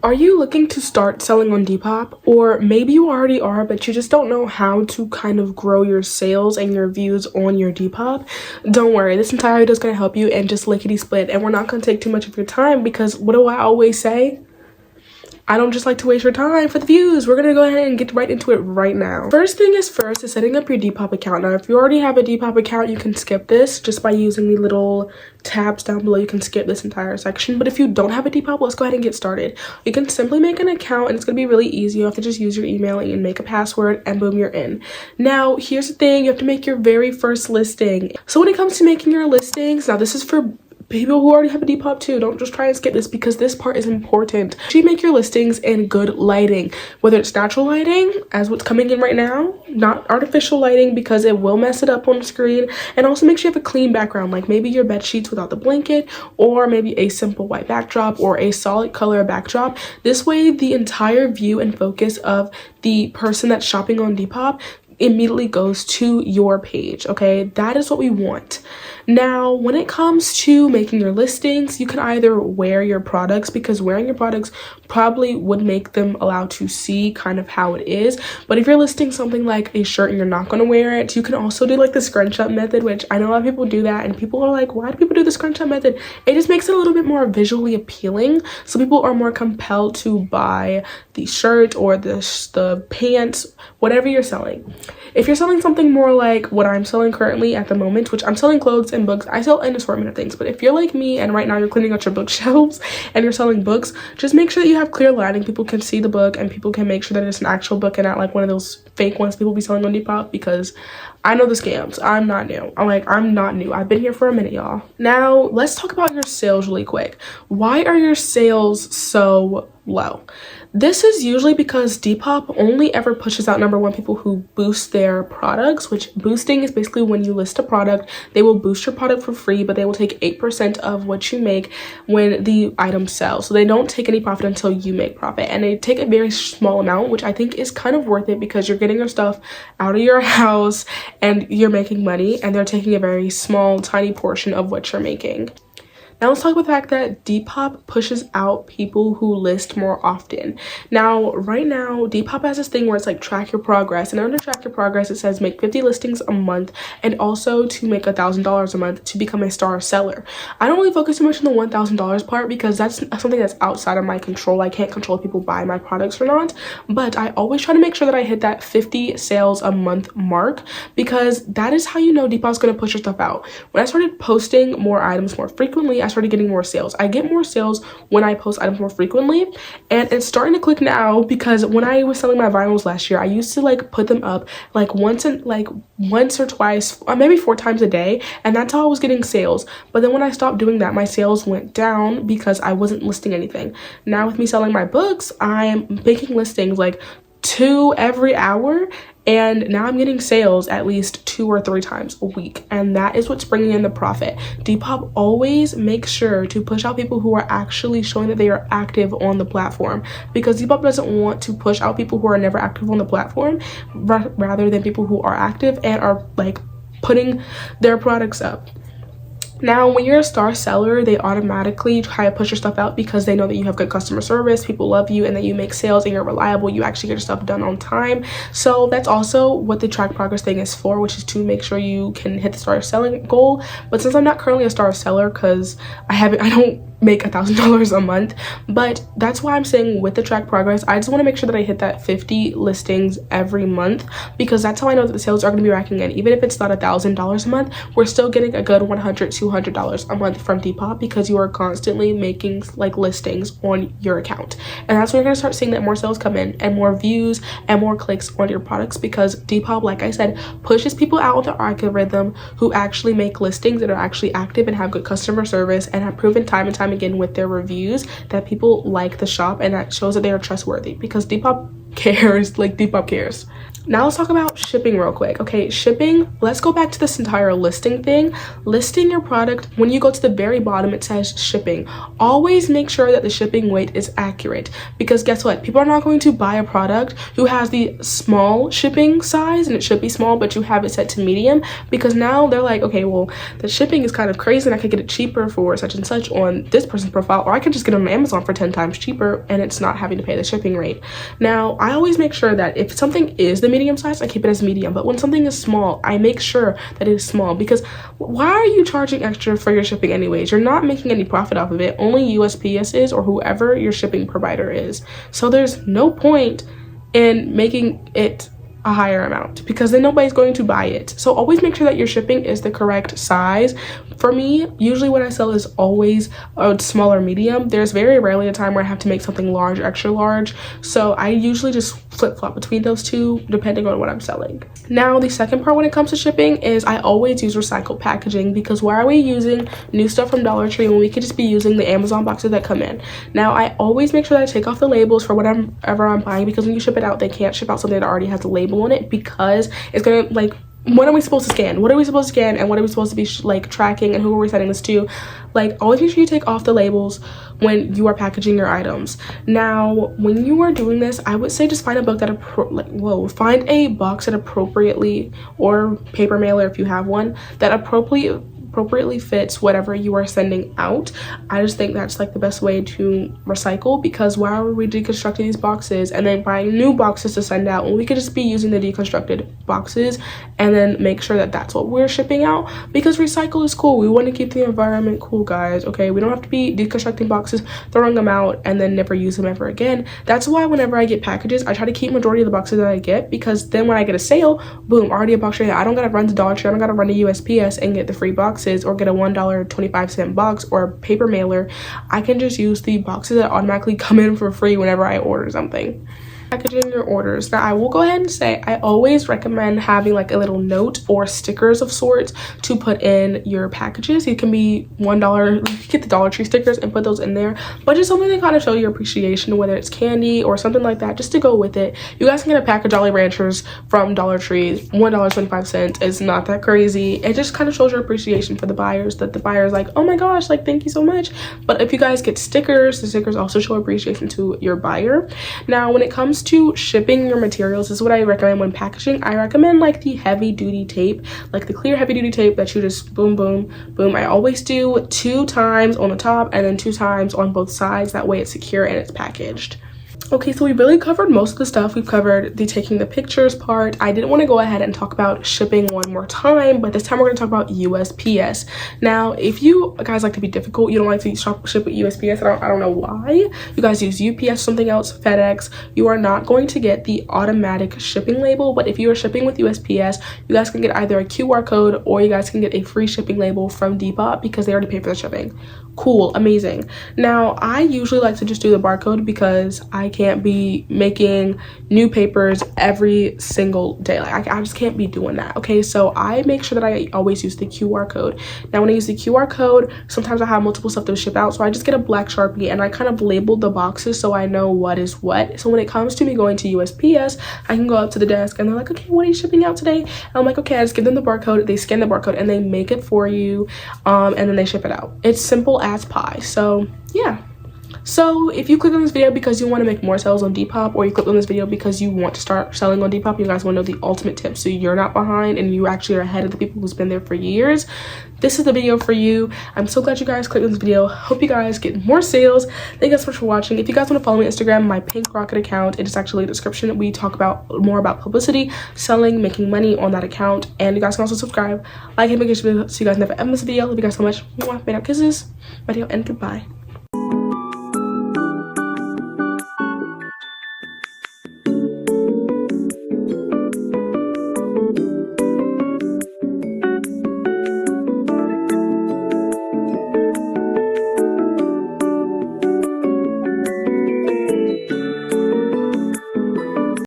Are you looking to start selling on Depop? Or maybe you already are, but you just don't know how to kind of grow your sales and your views on your Depop? Don't worry, this entire video is going to help you and just lickety split. And we're not going to take too much of your time because what do I always say? I don't just like to waste your time for the views. We're gonna go ahead and get right into it right now. First thing is first is setting up your Depop account. Now, if you already have a Depop account, you can skip this just by using the little tabs down below. You can skip this entire section. But if you don't have a Depop, let's go ahead and get started. You can simply make an account and it's gonna be really easy. You have to just use your email and make a password and boom, you're in. Now, here's the thing, you have to make your very first listing. So when it comes to making your listings, now this is for people who already have a Depop too. Don't just try and skip this because this part is important. You make your listings in good lighting, whether it's natural lighting as what's coming in right now, not artificial lighting because it will mess it up on the screen, and also make sure you have a clean background, like maybe your bed sheets without the blanket, or maybe a simple white backdrop or a solid color backdrop. This way the entire view and focus of the person that's shopping on Depop immediately goes to your page. Okay, that is what we want. Now, when it comes to making your listings, you can either wear your products, because wearing your products probably would make them allowed to see kind of how it is. But if you're listing something like a shirt and you're not going to wear it, you can also do like the scrunch up method, which I know a lot of people do that, and people are like, why do people do the scrunch up method? It just makes it a little bit more visually appealing, so people are more compelled to buy the shirt or the pants, whatever you're selling. If you're selling something more like what I'm selling currently at the moment, which I'm selling clothes and books, I sell an assortment of things. But if you're like me and right now you're cleaning out your bookshelves and you're selling books, just make sure that you have clear lighting. People can see the book and people can make sure that it's an actual book and not like one of those fake ones people be selling on Depop, because I know the scams. I'm not new. I'm not new. I've been here for a minute, y'all. Now, let's talk about your sales really quick. Why are your sales so low? This is usually because Depop only ever pushes out, number one, people who boost their products, which boosting is basically when you list a product, they will boost your product for free, but they will take 8% of what you make when the item sells. So they don't take any profit until you make profit, and they take a very small amount, which I think is kind of worth it because you're getting your stuff out of your house and you're making money, and they're taking a very small, tiny portion of what you're making. Now let's talk about the fact that Depop pushes out people who list more often. Now, right now, Depop has this thing where it's like track your progress, and under track your progress, it says make 50 listings a month and also to make $1,000 a month to become a star seller. I don't really focus too much on the $1,000 part because that's something that's outside of my control. I can't control if people buy my products or not, but I always try to make sure that I hit that 50 sales a month mark, because that is how you know Depop's going to push your stuff out. When I started posting more items more frequently, I started getting more sales. I get more sales when I post items more frequently, and it's starting to click now, because when I was selling my vinyls last year, I used to like put them up like once or twice, or maybe 4 times a day, and that's how I was getting sales. But then when I stopped doing that, my sales went down because I wasn't listing anything. Now with me selling my books, I'm making listings like 2 every hour, and now I'm getting sales at least 2 or 3 times a week, and that is what's bringing in the profit. Depop always makes sure to push out people who are actually showing that they are active on the platform, because Depop doesn't want to push out people who are never active on the platform, rather than people who are active and are like putting their products up. Now, when you're a star seller, they automatically try to push your stuff out because they know that you have good customer service, people love you, and that you make sales and you're reliable, you actually get your stuff done on time. So that's also what the track progress thing is for, which is to make sure you can hit the star selling goal. But since I'm not currently a star seller because I don't make $1,000 a month, but that's why I'm saying with the track progress, I just want to make sure that I hit that 50 listings every month, because that's how I know that the sales are going to be racking in. Even if it's not $1,000 a month, we're still getting a good $100-$200 a month from Depop, because you are constantly making like listings on your account, and that's when you're going to start seeing that more sales come in and more views and more clicks on your products, because Depop, like I said, pushes people out with their algorithm who actually make listings and are actually active and have good customer service and have proven time and time again with their reviews that people like the shop, and that shows that they are trustworthy, because Depop cares. Like, Depop cares. Now let's talk about shipping real quick. Okay, shipping, let's go back to this entire listing thing. Listing your product, when you go to the very bottom, it says shipping. Always make sure that the shipping weight is accurate, because guess what? People are not going to buy a product who has the small shipping size, and it should be small, but you have it set to medium, because now they're like, okay, well, the shipping is kind of crazy and I could get it cheaper for such and such on this person's profile, or I could just get it on Amazon for 10 times cheaper and it's not having to pay the shipping rate. Now, I always make sure that if something is the medium size, I keep it as medium, but when something is small, I make sure that it is small, because why are you charging extra for your shipping anyways? You're not making any profit off of it. Only USPS is, or whoever your shipping provider is. So there's no point in making it a higher amount, because then nobody's going to buy it. So always make sure that your shipping is the correct size. For me, usually what I sell is always a smaller medium. There's very rarely a time where I have to make something large, extra large. So I usually just flip-flop between those two depending on what I'm selling. Now, the second part when it comes to shipping is I always use recycled packaging, because why are we using new stuff from Dollar Tree when we could just be using the Amazon boxes that come in? Now, I always make sure that I take off the labels for whatever I'm buying, because when you ship it out, they can't ship out something that already has a label on it, because it's gonna, like, what are we supposed to scan? What are we supposed to scan, and what are we supposed to be like tracking, and who are we sending this to? Like, always make sure you take off the labels when you are packaging your items. Now, when you are doing this, I would say just find a book that find a box that appropriately, or paper mailer if you have one, that appropriately fits whatever you are sending out. I just think that's like the best way to recycle, because why are we deconstructing these boxes and then buying new boxes to send out when we could just be using the deconstructed boxes and then make sure that that's what we're shipping out? Because recycle is cool. We want to keep the environment cool, guys. Okay, we don't have to be deconstructing boxes, throwing them out, and then never use them ever again. That's why whenever I get packages, I try to keep majority of the boxes that I get, because then when I get a sale, boom, already a box right here. I don't gotta run to Dollar Tree, I don't gotta run to USPS and get the free boxes, or get a $1.25 box or a paper mailer. I can just use the boxes that automatically come in for free whenever I order something. Packaging your orders. Now, I will go ahead and say I always recommend having like a little note or stickers of sorts to put in your packages. It can be $1. You can get the Dollar Tree stickers and put those in there, but just something to kind of show your appreciation, whether it's candy or something like that, just to go with it. You guys can get a pack of Jolly Ranchers from Dollar Tree, $1.25. It's not that crazy. It just kind of shows your appreciation for the buyers, that the buyer's like, oh my gosh, like, thank you so much. But if you guys get stickers, the stickers also show appreciation to your buyer. Now, when it comes to shipping your materials, this is what I recommend when packaging. I recommend like the heavy duty tape, like the clear heavy duty tape that you just boom boom boom. I always do 2 times on the top and then 2 times on both sides. That way it's secure and it's packaged. Okay, so we really covered most of the stuff. We've covered the taking the pictures part. I didn't want to go ahead and talk about shipping one more time, but this time we're going to talk about USPS. Now, if you guys like to be difficult, you don't like to ship with USPS, I don't know why. You guys use UPS, something else, FedEx, you are not going to get the automatic shipping label. But if you are shipping with USPS, you guys can get either a QR code or you guys can get a free shipping label from Depop, because they already pay for the shipping. Cool, amazing. Now, I usually like to just do the barcode, because I can't be making new papers every single day. Like, I just can't be doing that. Okay, so I make sure that I always use the QR code. Now, when I use the QR code, sometimes I have multiple stuff to ship out, so I just get a black Sharpie and I kind of label the boxes so I know what is what. So when it comes to me going to USPS, I can go up to the desk and they're like, okay, what are you shipping out today? And I'm like, okay, I just give them the barcode, they scan the barcode and they make it for you, and then they ship it out. It's simple as pie. So yeah. So if you click on this video because you want to make more sales on Depop, or you click on this video because you want to start selling on Depop, you guys want to know the ultimate tip so you're not behind and you actually are ahead of the people who's been there for years, this is the video for you. I'm so glad you guys clicked on this video. Hope you guys get more sales. Thank you guys so much for watching. If you guys want to follow me on Instagram, my Pink Rocket account, it is actually in the description. We talk about more about publicity, selling, making money on that account. And you guys can also subscribe, like, and make sure so you guys never ever miss a video. Love you guys so much. Mwah, made out kisses, video, and goodbye.